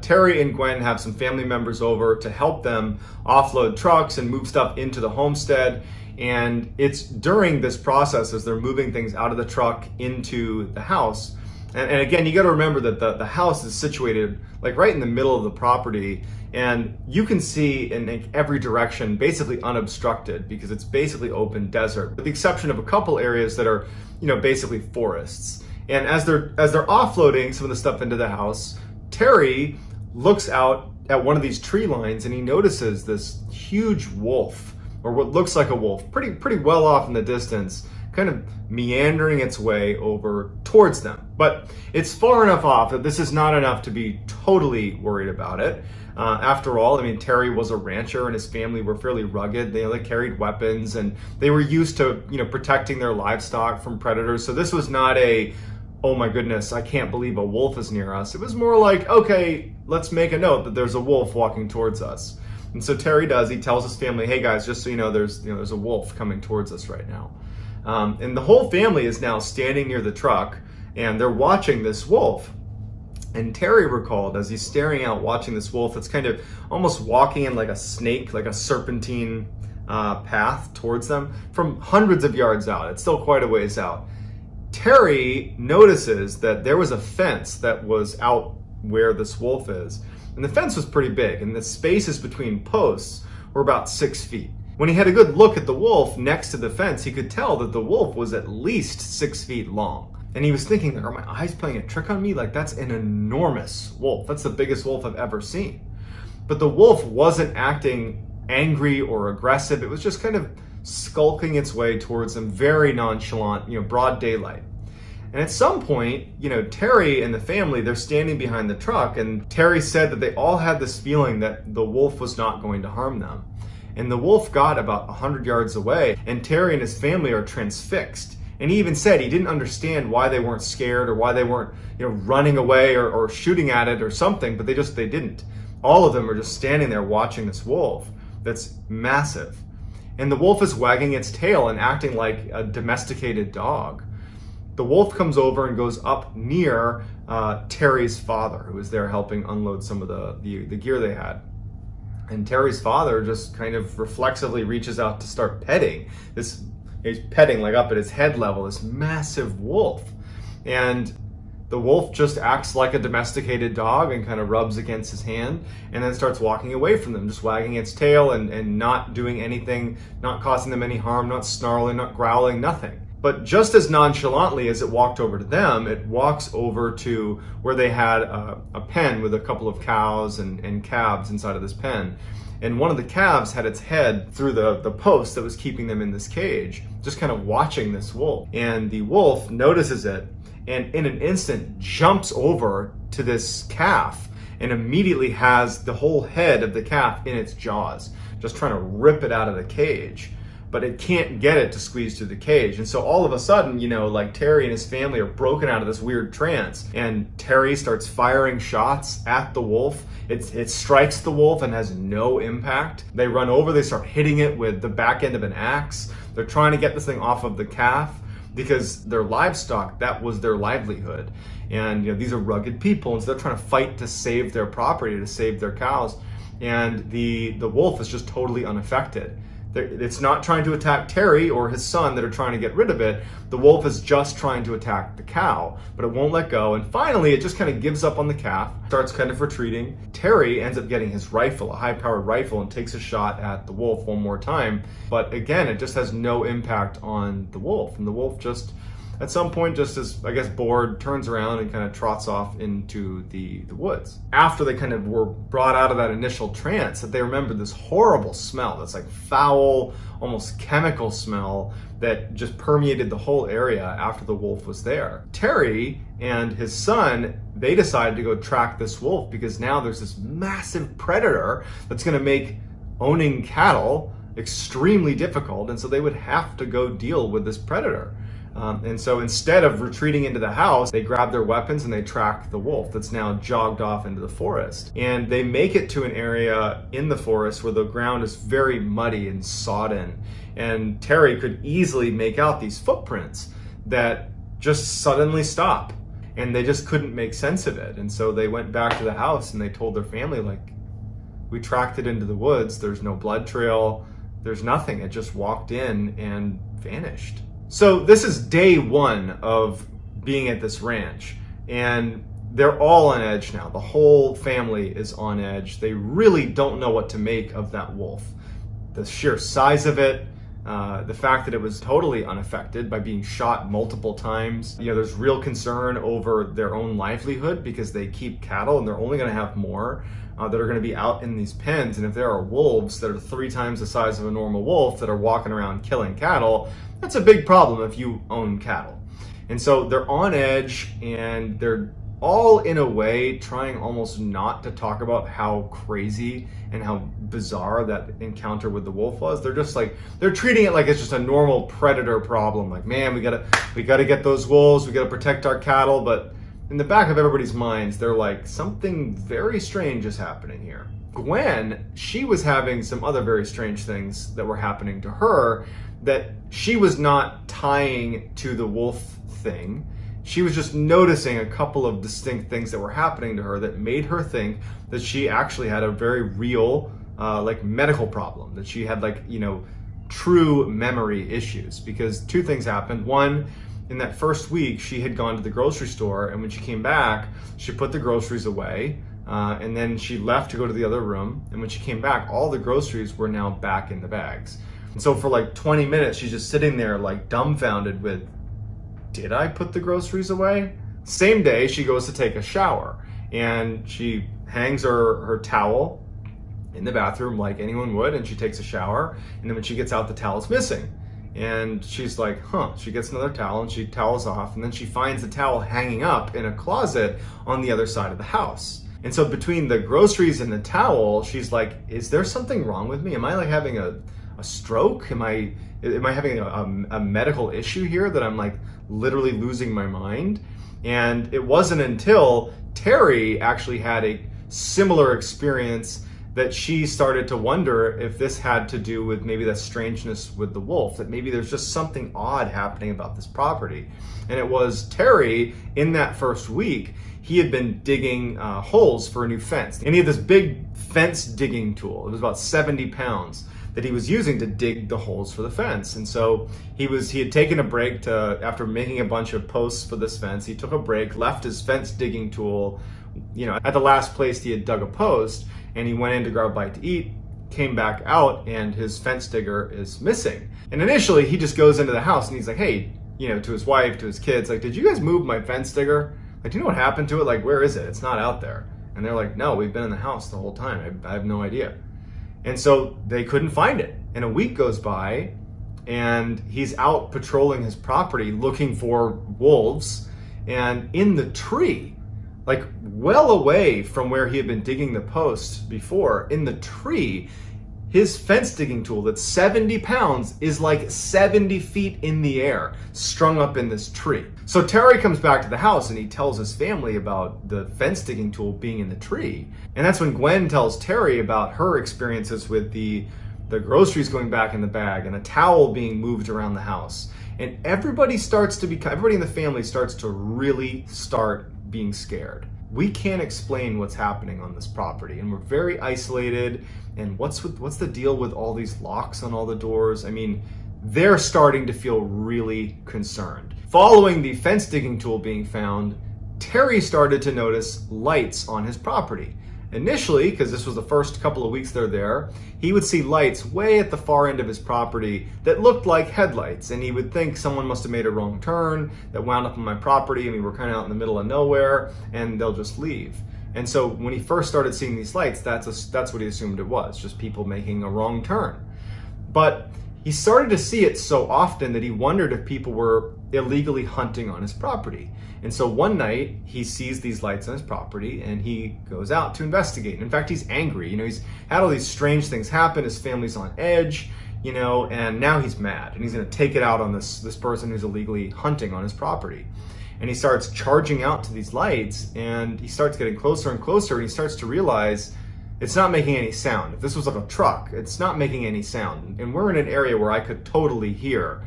Terry and Gwen have some family members over to help them offload trucks and move stuff into the homestead. And it's during this process, as they're moving things out of the truck into the house. And again, you got to remember that the house is situated like right in the middle of the property, and you can see in every direction basically unobstructed because it's basically open desert, with the exception of a couple areas that are, basically forests. And as they're offloading some of the stuff into the house, Terry looks out at one of these tree lines and he notices this huge wolf, or what looks like a wolf, pretty well off in the distance, kind of meandering its way over towards them. But it's far enough off that this is not enough to be totally worried about it. After all, Terry was a rancher and his family were fairly rugged. They carried weapons and they were used to, protecting their livestock from predators. So this was not a, oh my goodness, I can't believe a wolf is near us. It was more like, okay, let's make a note that there's a wolf walking towards us. And so Terry he tells his family, hey guys, just so you know, there's a wolf coming towards us right now. And the whole family is now standing near the truck and they're watching this wolf. And Terry recalled, as he's staring out watching this wolf, it's kind of almost walking in like a snake, like a serpentine path towards them from hundreds of yards out. It's still quite a ways out. Terry notices that there was a fence that was out where this wolf is. And the fence was pretty big, and the spaces between posts were about 6 feet. When he had a good look at the wolf next to the fence, he could tell that the wolf was at least 6 feet long. And he was thinking, are my eyes playing a trick on me? Like, that's an enormous wolf. That's the biggest wolf I've ever seen. But the wolf wasn't acting angry or aggressive. It was just kind of skulking its way towards them, very nonchalant, broad daylight. And at some point, Terry and the family, they're standing behind the truck, and Terry said that they all had this feeling that the wolf was not going to harm them. And the wolf got about 100 yards away, and Terry and his family are transfixed. And he even said he didn't understand why they weren't scared or why they weren't, running away or shooting at it or something, but they didn't. All of them are just standing there watching this wolf that's massive. And the wolf is wagging its tail and acting like a domesticated dog. The wolf comes over and goes up near Terry's father, who was there helping unload some of the gear they had. And Terry's father just kind of reflexively reaches out to start petting this. He's petting like up at his head level, this massive wolf. And the wolf just acts like a domesticated dog and kind of rubs against his hand and then starts walking away from them, just wagging its tail and not doing anything, not causing them any harm, not snarling, not growling, nothing. But just as nonchalantly as it walked over to them, it walks over to where they had a pen with a couple of cows and calves inside of this pen. And one of the calves had its head through the post that was keeping them in this cage, just kind of watching this wolf. And the wolf notices it and in an instant jumps over to this calf and immediately has the whole head of the calf in its jaws, just trying to rip it out of the cage. But it can't get it to squeeze through the cage. And so all of a sudden, like Terry and his family are broken out of this weird trance. And Terry starts firing shots at the wolf. It strikes the wolf and has no impact. They run over, they start hitting it with the back end of an axe. They're trying to get this thing off of the calf because their livestock, that was their livelihood. And these are rugged people, and so they're trying to fight to save their property, to save their cows. And the wolf is just totally unaffected. It's not trying to attack Terry or his son that are trying to get rid of it. The wolf is just trying to attack the cow, but it won't let go. And finally, it just kind of gives up on the calf, starts kind of retreating. Terry ends up getting his rifle, a high-powered rifle, and takes a shot at the wolf one more time. But again, it just has no impact on the wolf. And the wolf just, at some point, just is, I guess, bored, turns around and kind of trots off into the woods. After they kind of were brought out of that initial trance, that they remembered this horrible smell that's like foul, almost chemical smell that just permeated the whole area after the wolf was there. Terry and his son, they decided to go track this wolf because now there's this massive predator that's going to make owning cattle extremely difficult, and so they would have to go deal with this predator. And so instead of retreating into the house, they grab their weapons and they track the wolf that's now jogged off into the forest. And they make it to an area in the forest where the ground is very muddy and sodden. And Terry could easily make out these footprints that just suddenly stop. And they just couldn't make sense of it. And so they went back to the house and they told their family, like, we tracked it into the woods. There's no blood trail. There's nothing. It just walked in and vanished. So this is day one of being at this ranch, and they're all on edge now. The whole family is on edge. They really don't know what to make of that wolf. The sheer size of it, the fact that it was totally unaffected by being shot multiple times. There's real concern over their own livelihood because they keep cattle and they're only going to have more that are going to be out in these pens. And if there are wolves that are 3 times the size of a normal wolf that are walking around killing cattle, that's a big problem if you own cattle. And so they're on edge, and they're all in a way trying almost not to talk about how crazy and how bizarre that encounter with the wolf was. They're just like, they're treating it like it's just a normal predator problem. Like, man, we gotta get those wolves, we gotta protect our cattle. But in the back of everybody's minds, they're like, something very strange is happening here. Gwen, she was having some other very strange things that were happening to her that she was not tying to the wolf thing. She was just noticing a couple of distinct things that were happening to her that made her think that she actually had a very real medical problem, that she had true memory issues. Because 2 things happened. One, in that first week, she had gone to the grocery store, and when she came back, she put the groceries away, and then she left to go to the other room, and when she came back, all the groceries were now back in the bags. And so for 20 minutes, she's just sitting there dumbfounded with, did I put the groceries away? Same day, she goes to take a shower, and she hangs her towel in the bathroom like anyone would, and she takes a shower, and then when she gets out, the towel's missing. And she's like, she gets another towel and she towels off, and then she finds the towel hanging up in a closet on the other side of the house. And so between the groceries and the towel, she's like, is there something wrong with me? Am I having a stroke? Am I having a medical issue here that I'm literally losing my mind? And it wasn't until Terry actually had a similar experience that she started to wonder if this had to do with maybe that strangeness with the wolf, that maybe there's just something odd happening about this property. And it was Terry, in that first week, he had been digging holes for a new fence. And he had this big fence digging tool. It was about 70 pounds that he was using to dig the holes for the fence. And so he had taken a break after making a bunch of posts for this fence, he took a break, left his fence digging tool, at the last place he had dug a post, and he went in to grab a bite to eat, came back out, and his fence digger is missing. And initially, he just goes into the house and he's like, hey, to his wife, to his kids, did you guys move my fence digger? Do you know what happened to it? Where is it? It's not out there. And they're like, no, we've been in the house the whole time. I have no idea. And so they couldn't find it. And a week goes by, and he's out patrolling his property looking for wolves. And in the tree, well away from where he had been digging the post before, in the tree, His fence digging tool that's 70 pounds is like 70 feet in the air, strung up in this tree. So Terry comes back to the house and he tells his family about the fence digging tool being in the tree. And that's when Gwen tells Terry about her experiences with the groceries going back in the bag and a towel being moved around the house. And everybody in the family starts to really start being scared. We can't explain what's happening on this property, and we're very isolated. And what's the deal with all these locks on all the doors? I mean, they're starting to feel really concerned. Following the fence digging tool being found, Terry started to notice lights on his property. Initially, because this was the first couple of weeks they're there, he would see lights way at the far end of his property that looked like headlights, and he would think someone must have made a wrong turn that wound up on my property, and we were kind of out in the middle of nowhere, and they'll just leave. And so when he first started seeing these lights, that's what he assumed it was, just people making a wrong turn. But he started to see it so often that he wondered if people were illegally hunting on his property. And so one night he sees these lights on his property and he goes out to investigate. And in fact, he's angry. He's had all these strange things happen. His family's on edge, and now he's mad and he's going to take it out on this person who's illegally hunting on his property. And he starts charging out to these lights and he starts getting closer and closer, and he starts to realize it's not making any sound. If this was like a truck, it's not making any sound. And we're in an area where I could totally hear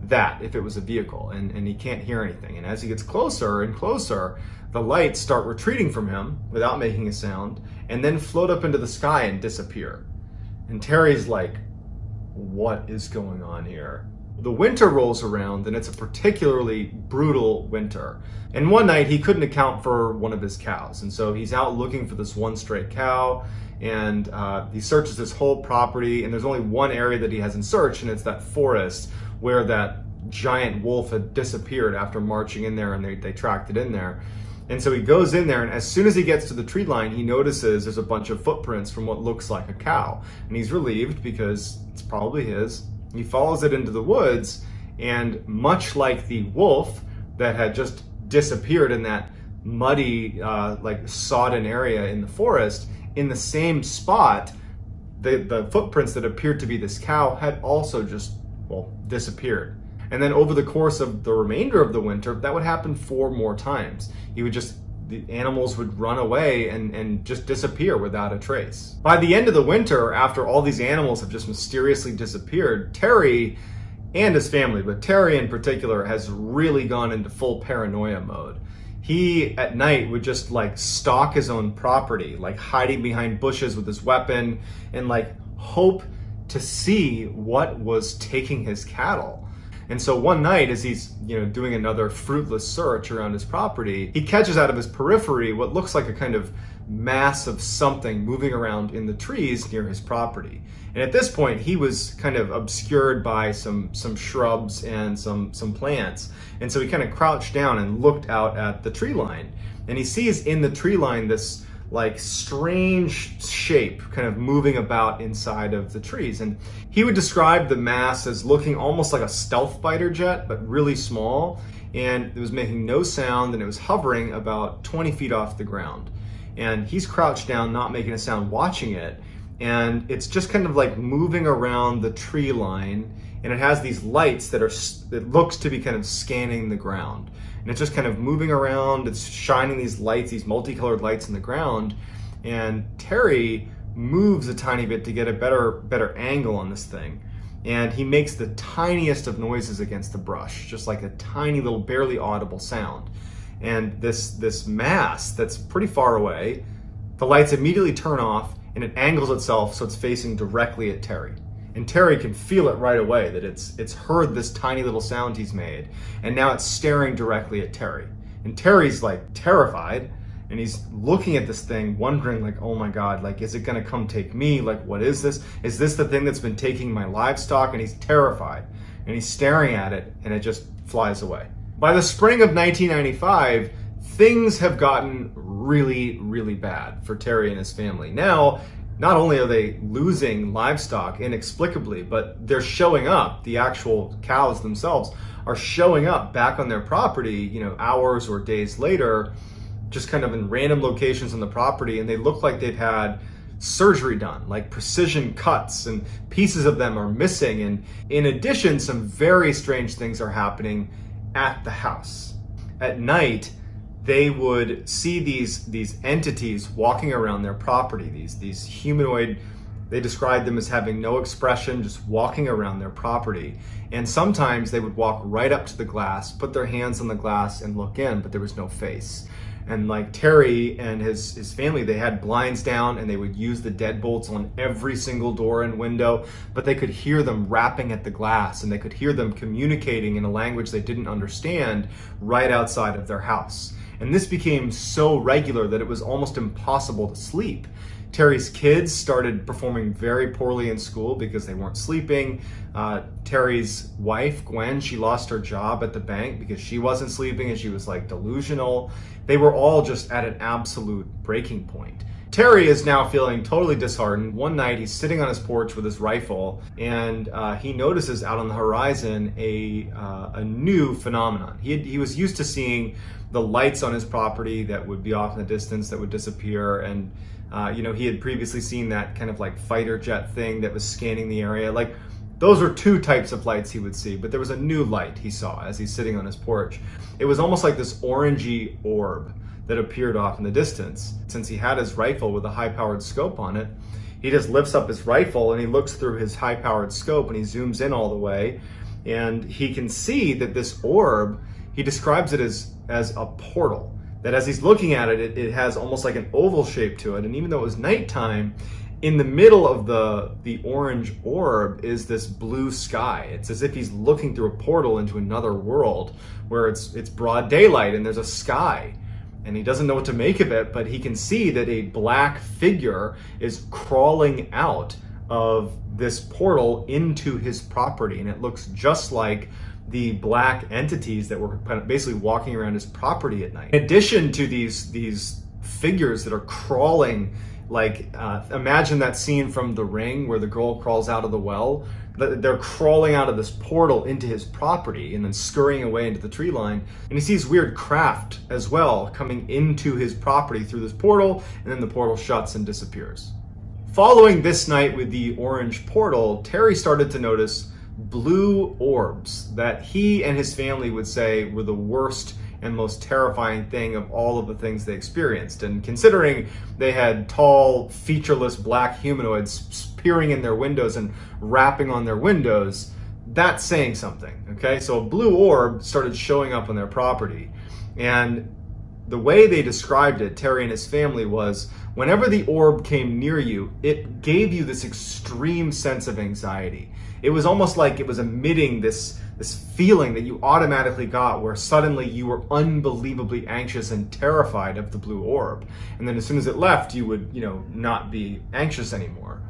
that if it was a vehicle, and he can't hear anything. And as he gets closer and closer, the lights start retreating from him without making a sound and then float up into the sky and disappear. And Terry's like, what is going on here? The winter rolls around and it's a particularly brutal winter. And one night he couldn't account for one of his cows. And so he's out looking for this one stray cow, and he searches this whole property, and there's only one area that he hasn't searched, and it's that forest where that giant wolf had disappeared after marching in there, and they tracked it in there. And so he goes in there, and as soon as he gets to the tree line, he notices there's a bunch of footprints from what looks like a cow. And he's relieved because it's probably his. He follows it into the woods, and much like the wolf that had just disappeared in that muddy, sodden area in the forest, in the same spot, the footprints that appeared to be this cow had also just, disappeared. And then over the course of the remainder of the winter, that would happen 4 more times. The animals would run away and just disappear without a trace. By the end of the winter, after all these animals have just mysteriously disappeared, Terry and his family, but Terry in particular, has really gone into full paranoia mode. He, at night, would just stalk his own property, hiding behind bushes with his weapon, and hope to see what was taking his cattle. And so one night, as he's doing another fruitless search around his property, he catches out of his periphery what looks like a kind of mass of something moving around in the trees near his property. And at this point, he was kind of obscured by some shrubs and some plants. And so he kind of crouched down and looked out at the tree line. And he sees in the tree line this strange shape kind of moving about inside of the trees. And he would describe the mass as looking almost like a stealth fighter jet, but really small. And it was making no sound, and it was hovering about 20 feet off the ground. And he's crouched down, not making a sound, watching it. And it's just kind of moving around the tree line. And it has these lights it looks to be kind of scanning the ground. And it's just kind of moving around. It's shining these lights, these multicolored lights in the ground. And Terry moves a tiny bit to get a better angle on this thing. And he makes the tiniest of noises against the brush, just like a tiny little, barely audible sound. And this mass that's pretty far away, the lights immediately turn off, and it angles itself so it's facing directly at Terry. And Terry can feel it right away that it's heard this tiny little sound he's made, and now it's staring directly at Terry. And Terry's terrified, and he's looking at this thing, wondering oh my God, is it gonna come take me? What is this? Is this the thing that's been taking my livestock? And he's terrified, and he's staring at it, and it just flies away. By the spring of 1995, things have gotten really, really bad for Terry and his family. Now, not only are they losing livestock inexplicably, but they're showing up, the actual cows themselves are showing up back on their property, hours or days later, just kind of in random locations on the property, and they look like they've had surgery done, like precision cuts, and pieces of them are missing. And in addition, some very strange things are happening at the house. At night, they would see these entities walking around their property, these humanoid. They described them as having no expression, just walking around their property. And sometimes they would walk right up to the glass, put their hands on the glass and look in, but there was no face. And like Terry and his family, they had blinds down and they would use the deadbolts on every single door and window, but they could hear them rapping at the glass and they could hear them communicating in a language they didn't understand right outside of their house. And this became so regular that it was almost impossible to sleep. Terry's kids started performing very poorly in school because they weren't sleeping. Terry's wife, Gwen, she lost her job at the bank because she wasn't sleeping and she was like delusional. They were all just at an absolute breaking point. Terry is now feeling totally disheartened. One night he's sitting on his porch with his rifle and he notices out on the horizon a new phenomenon. He was used to seeing the lights on his property that would be off in the distance that would disappear, and he had previously seen that kind of like fighter jet thing that was scanning the area. Like, those are two types of lights he would see, but there was a new light he saw as he's sitting on his porch. It was almost like this orangey orb that appeared off in the distance. Since he had his rifle with a high-powered scope on it, he just lifts up his rifle and he looks through his high-powered scope and he zooms in all the way, and he can see that this orb, he describes it as a portal. That as he's looking at it, it has almost like an oval shape to it, and even though it was nighttime, in the middle of the orange orb is this blue sky. It's as if he's looking through a portal into another world where it's broad daylight and there's a sky. And he doesn't know what to make of it, but he can see that a black figure is crawling out of this portal into his property, and it looks just like the black entities that were basically walking around his property at night. In addition to these figures that are crawling, like imagine that scene from The Ring where the girl crawls out of the well. They're crawling out of this portal into his property and then scurrying away into the tree line. And he sees weird craft as well coming into his property through this portal, and then the portal shuts and disappears. Following this night with the orange portal, Terry started to notice blue orbs that he and his family would say were the worst and most terrifying thing of all of the things they experienced. And considering they had tall, featureless black humanoids peering in their windows and rapping on their windows, that's saying something, okay? So a blue orb started showing up on their property. And the way they described it, Terry and his family, was whenever the orb came near you, it gave you this extreme sense of anxiety. It was almost like it was emitting this feeling that you automatically got where suddenly you were unbelievably anxious and terrified of the blue orb. And then as soon as it left, you would, not be anxious anymore.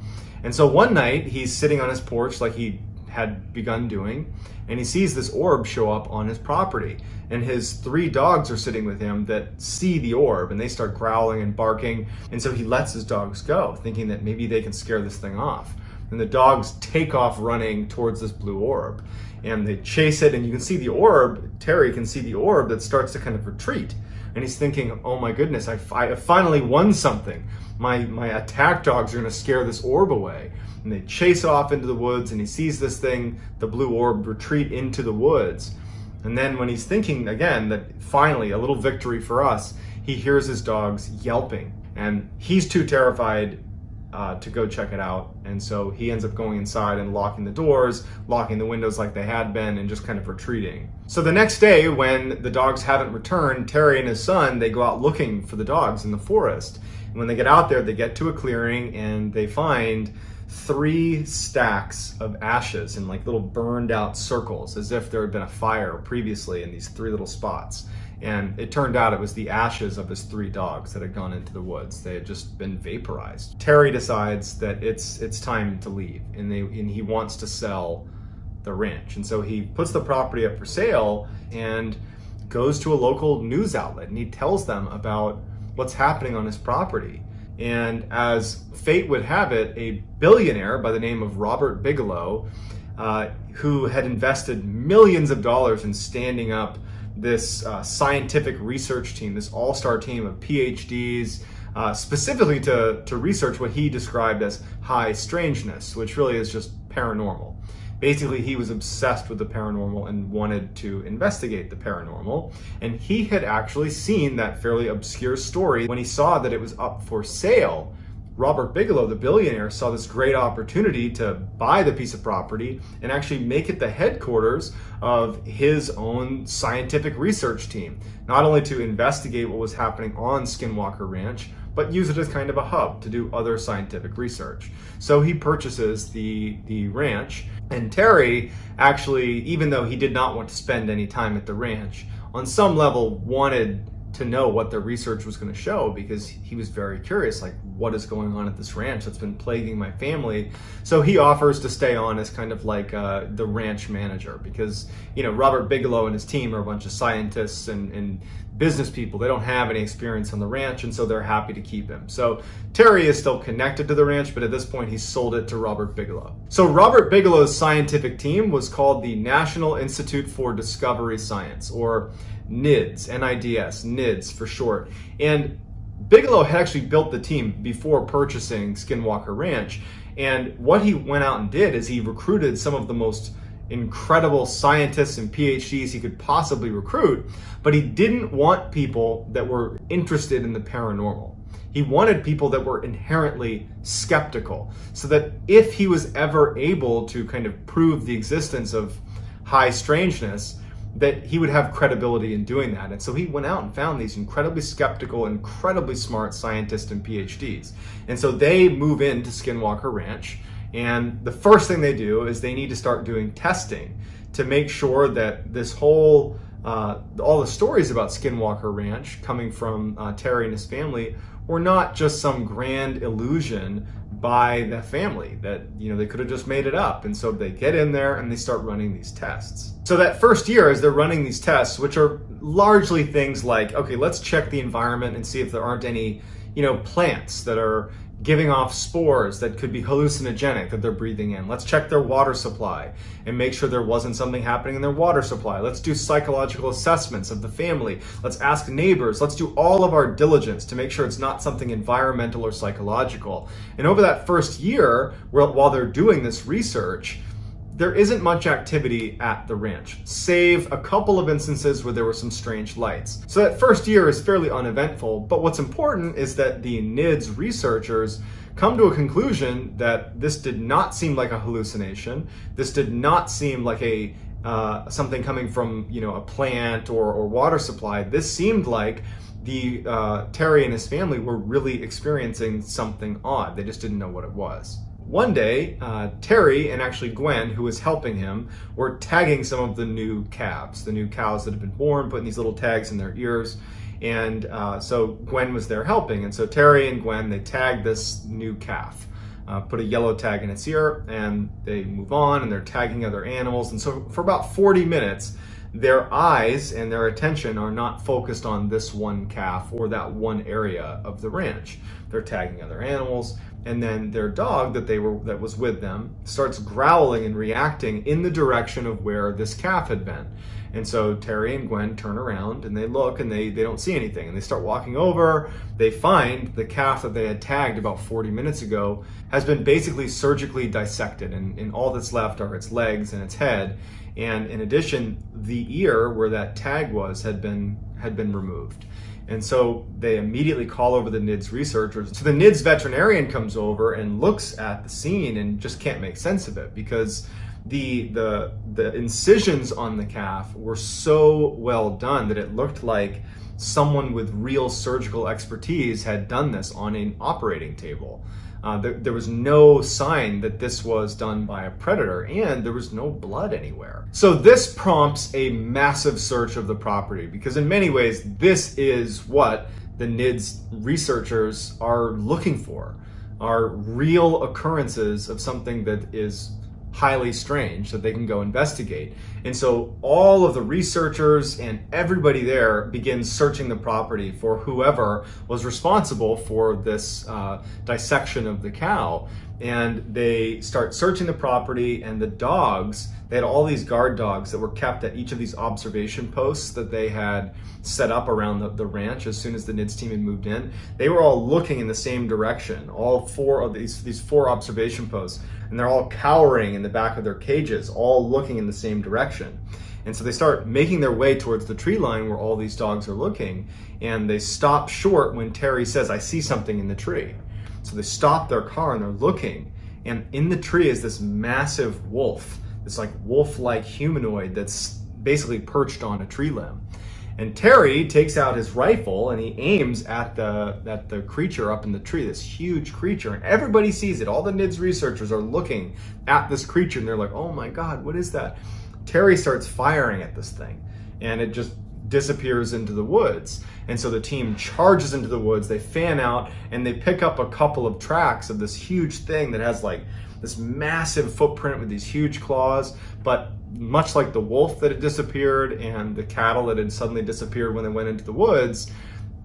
And so one night he's sitting on his porch like he had begun doing, and he sees this orb show up on his property. And his 3 dogs are sitting with him that see the orb, and they start growling and barking. And so he lets his dogs go, thinking that maybe they can scare this thing off. And the dogs take off running towards this blue orb. And they chase it, and you can see the orb, Terry can see the orb that starts to kind of retreat. And he's thinking, oh my goodness, I finally won something. My attack dogs are gonna scare this orb away. And they chase it off into the woods, and he sees this thing, the blue orb, retreat into the woods. And then when he's thinking again that finally a little victory for us, he hears his dogs yelping. And he's too terrified to go check it out, and so he ends up going inside and locking the doors, locking the windows like they had been, and just kind of retreating. So the next day, when the dogs haven't returned, Terry and his son, they go out looking for the dogs in the forest. And when they get out there, they get to a clearing and they find 3 stacks of ashes in like little burned out circles, as if there had been a fire previously in these 3 little spots. And it turned out it was the ashes of his 3 dogs that had gone into the woods. They had just been vaporized. Terry decides that it's time to leave, and he wants to sell the ranch. And so he puts the property up for sale and goes to a local news outlet, and he tells them about what's happening on his property. And as fate would have it, a billionaire by the name of Robert Bigelow, who had invested millions of dollars in standing up this scientific research team, this all-star team of PhDs, specifically to research what he described as high strangeness, which really is just paranormal. Basically, he was obsessed with the paranormal and wanted to investigate the paranormal. And he had actually seen that fairly obscure story when he saw that it was up for sale. Robert Bigelow, the billionaire, saw this great opportunity to buy the piece of property and actually make it the headquarters of his own scientific research team, not only to investigate what was happening on Skinwalker Ranch, but use it as kind of a hub to do other scientific research. So he purchases the ranch, and Terry actually, even though he did not want to spend any time at the ranch, on some level wanted to know what the research was going to show, because he was very curious, like, what is going on at this ranch that's been plaguing my family. So he offers to stay on as kind of like the ranch manager, because, you know, Robert Bigelow and his team are a bunch of scientists and business people. They don't have any experience on the ranch, and so they're happy to keep him. So Terry is still connected to the ranch, but at this point he's sold it to Robert Bigelow. So Robert Bigelow's scientific team was called the National Institute for Discovery Science, or NIDS, N-I-D-S, NIDS for short. And Bigelow had actually built the team before purchasing Skinwalker Ranch. And what he went out and did is he recruited some of the most incredible scientists and PhDs he could possibly recruit, but he didn't want people that were interested in the paranormal. He wanted people that were inherently skeptical, so that if he was ever able to kind of prove the existence of high strangeness, that he would have credibility in doing that. And so he went out and found these incredibly skeptical, incredibly smart scientists and PhDs. And so they move into Skinwalker Ranch, and the first thing they do is they need to start doing testing to make sure that this whole, all the stories about Skinwalker Ranch coming from Terry and his family were not just some grand illusion by the family, that, you know, they could have just made it up. And so they get in there and they start running these tests. So that first year, as they're running these tests, which are largely things like, okay, let's check the environment and see if there aren't any, you know, plants that are giving off spores that could be hallucinogenic that they're breathing in. Let's check their water supply and make sure there wasn't something happening in their water supply. Let's do psychological assessments of the family. Let's ask neighbors. Let's do all of our diligence to make sure it's not something environmental or psychological. And over that first year, while they're doing this research, there isn't much activity at the ranch, save a couple of instances where there were some strange lights. So that first year is fairly uneventful, but what's important is that the NIDS researchers come to a conclusion that this did not seem like a hallucination. This did not seem like a something coming from, you know, a plant or water supply. This seemed like the Terry and his family were really experiencing something odd. They just didn't know what it was. One day, Terry and actually Gwen, who was helping him, were tagging some of the new calves, the new cows that had been born, putting these little tags in their ears. And so Gwen was there helping. And so Terry and Gwen, they tagged this new calf, put a yellow tag in its ear, and they move on and they're tagging other animals. And so for about 40 minutes, their eyes and their attention are not focused on this one calf or that one area of the ranch. They're tagging other animals. And then their dog that was with them starts growling and reacting in the direction of where this calf had been. And so Terry and Gwen turn around and they look and they don't see anything. And they start walking over. They find the calf that they had tagged about 40 minutes ago has been basically surgically dissected. And all that's left are its legs and its head. And in addition, the ear where that tag was had been removed. And so they immediately call over the NIDS researchers. So the NIDS veterinarian comes over and looks at the scene and just can't make sense of it, because the incisions on the calf were so well done that it looked like someone with real surgical expertise had done this on an operating table. There was no sign that this was done by a predator, and there was no blood anywhere. So this prompts a massive search of the property, because in many ways, this is what the NIDS researchers are looking for, are real occurrences of something that is highly strange that they can go investigate. And so all of the researchers and everybody there begins searching the property for whoever was responsible for this dissection of the cow. And they start searching the property, and the dogs they had all these guard dogs that were kept at each of these observation posts that they had set up around the ranch as soon as the NIDS team had moved in. They were all looking in the same direction, all four of these four observation posts, and they're all cowering in the back of their cages, all looking in the same direction. And so they start making their way towards the tree line where all these dogs are looking, and they stop short when Terry says, "I see something in the tree." So they stop their car and they're looking, and in the tree is this massive wolf, this like wolf-like humanoid that's basically perched on a tree limb. And Terry takes out his rifle and he aims at the creature up in the tree, this huge creature, and everybody sees it. All the NIDS researchers are looking at this creature and they're like, "Oh my God, what is that?" Terry starts firing at this thing and it just disappears into the woods. And so the team charges into the woods, they fan out, and they pick up a couple of tracks of this huge thing that has like this massive footprint with these huge claws. But much like the wolf that had disappeared and the cattle that had suddenly disappeared when they went into the woods,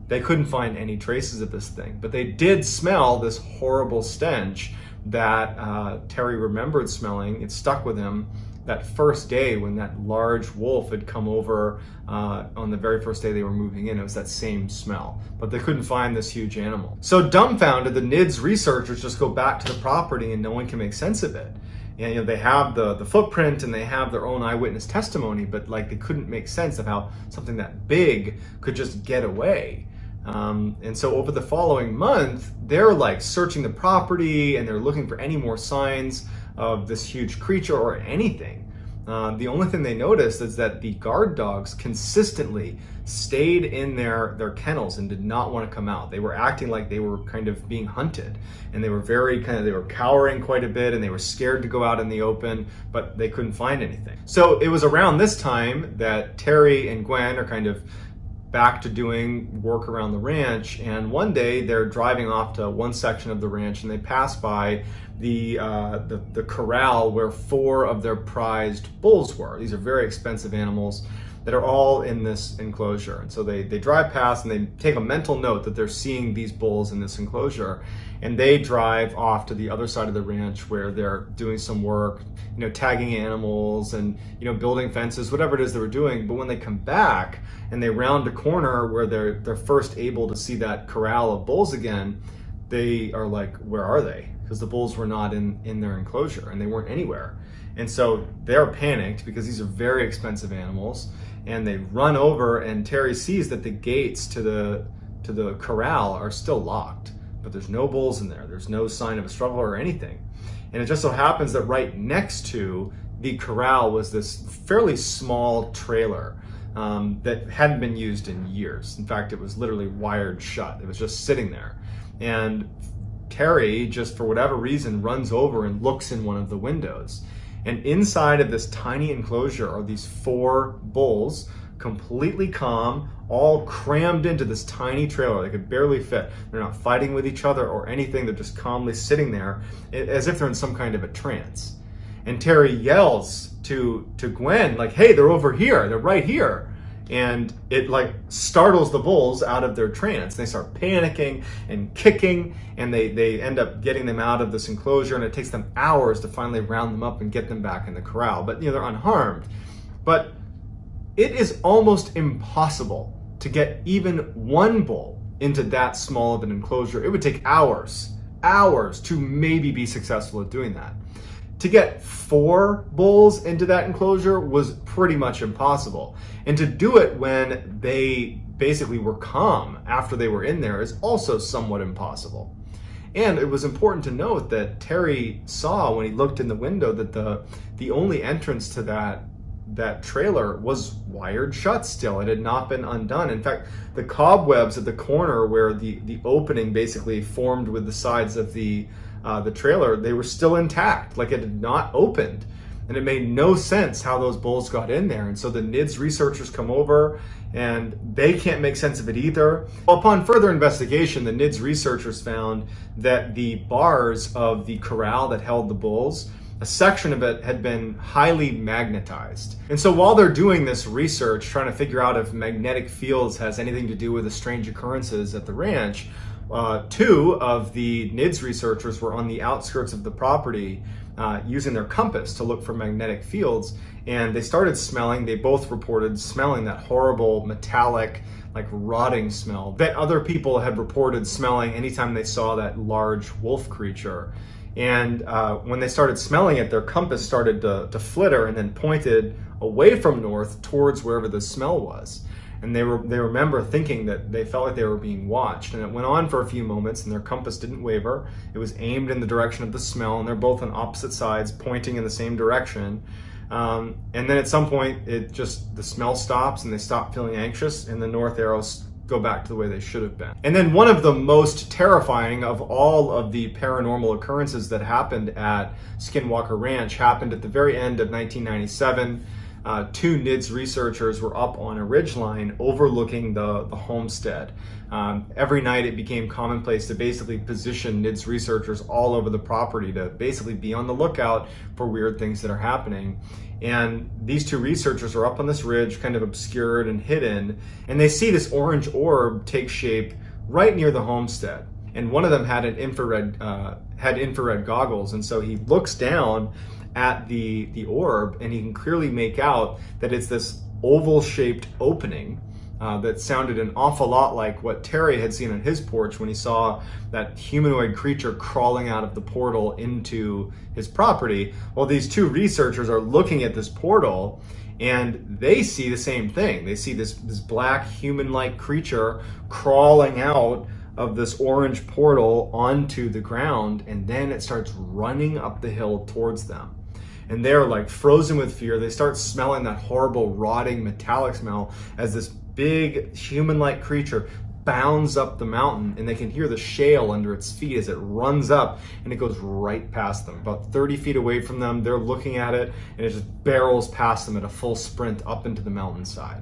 they couldn't find any traces of this thing. But they did smell this horrible stench that Terry remembered smelling. It stuck with him that first day when that large wolf had come over on the very first day they were moving in. It was that same smell, but they couldn't find this huge animal. So dumbfounded, the NIDS researchers just go back to the property and no one can make sense of it. And they have the footprint and they have their own eyewitness testimony, but like they couldn't make sense of how something that big could just get away. And so over the following month, they're like searching the property and they're looking for any more signs of this huge creature or anything. The only thing they noticed is that the guard dogs consistently stayed in their kennels and did not want to come out. They were acting like they were kind of being hunted, and they were they were cowering quite a bit, and they were scared to go out in the open, but they couldn't find anything. So it was around this time that Terry and Gwen are kind of back to doing work around the ranch, and one day they're driving off to one section of the ranch and they pass by the corral where 4 of their prized bulls were. These are very expensive animals that are all in this enclosure. And so they drive past and they take a mental note that they're seeing these bulls in this enclosure, and they drive off to the other side of the ranch where they're doing some work, tagging animals and, building fences, whatever it is they were doing. But when they come back and they round a corner where they're first able to see that corral of bulls again, they are like, where are they? Because the bulls were not in their enclosure and they weren't anywhere. And so they're panicked because these are very expensive animals, and they run over, and Terry sees that the gates to the corral are still locked, but there's no bulls in there. There's no sign of a struggle or anything. And it just so happens that right next to the corral was this fairly small trailer that hadn't been used in years. In fact, it was literally wired shut. It was just sitting there. And Terry, just for whatever reason, runs over and looks in one of the windows. And inside of this tiny enclosure are these 4 bulls, completely calm, all crammed into this tiny trailer. They could barely fit. They're not fighting with each other or anything. They're just calmly sitting there as if they're in some kind of a trance. And Terry yells to Gwen, like, "Hey, they're over here. They're right here." And it like startles the bulls out of their trance. They start panicking and kicking, and they end up getting them out of this enclosure, and it takes them hours to finally round them up and get them back in the corral. But they're unharmed. But it is almost impossible to get even one bull into that small of an enclosure. It would take hours to maybe be successful at doing that. To get 4 bulls into that enclosure was pretty much impossible. And to do it when they basically were calm after they were in there is also somewhat impossible. And it was important to note that Terry saw when he looked in the window that the only entrance to that trailer was wired shut still. It had not been undone. In fact, the cobwebs at the corner where the opening basically formed with the sides of the trailer, they were still intact, like it had not opened. And it made no sense how those bulls got in there. And so the NIDS researchers come over and they can't make sense of it either. Upon further investigation, the NIDS researchers found that the bars of the corral that held the bulls, a section of it had been highly magnetized. And so while they're doing this research, trying to figure out if magnetic fields has anything to do with the strange occurrences at the ranch, 2 of the NIDS researchers were on the outskirts of the property, using their compass to look for magnetic fields. And they started smelling, they both reported smelling that horrible metallic, like rotting smell that other people had reported smelling anytime they saw that large wolf creature. And when they started smelling it, their compass started to flitter and then pointed away from north towards wherever the smell was. And they remember thinking that they felt like they were being watched. And it went on for a few moments and their compass didn't waver. It was aimed in the direction of the smell, and they're both on opposite sides pointing in the same direction. And then at some point, the smell stops and they stop feeling anxious, and the north arrows go back to the way they should have been. And then one of the most terrifying of all of the paranormal occurrences that happened at Skinwalker Ranch happened at the very end of 1997. Two NIDS researchers were up on a ridgeline overlooking the homestead. Every night it became commonplace to basically position NIDS researchers all over the property to basically be on the lookout for weird things that are happening. And these two researchers are up on this ridge, kind of obscured and hidden, and they see this orange orb take shape right near the homestead. And one of them had infrared goggles, and so he looks down at the orb, and he can clearly make out that it's this oval-shaped opening that sounded an awful lot like what Terry had seen on his porch when he saw that humanoid creature crawling out of the portal into his property. Well, these two researchers are looking at this portal, and they see the same thing. They see this black human-like creature crawling out of this orange portal onto the ground, and then it starts running up the hill towards them. And they're like frozen with fear. They start smelling that horrible rotting metallic smell as this big human-like creature bounds up the mountain, and they can hear the shale under its feet as it runs up, and it goes right past them. About 30 feet away from them, they're looking at it, and it just barrels past them at a full sprint up into the mountainside.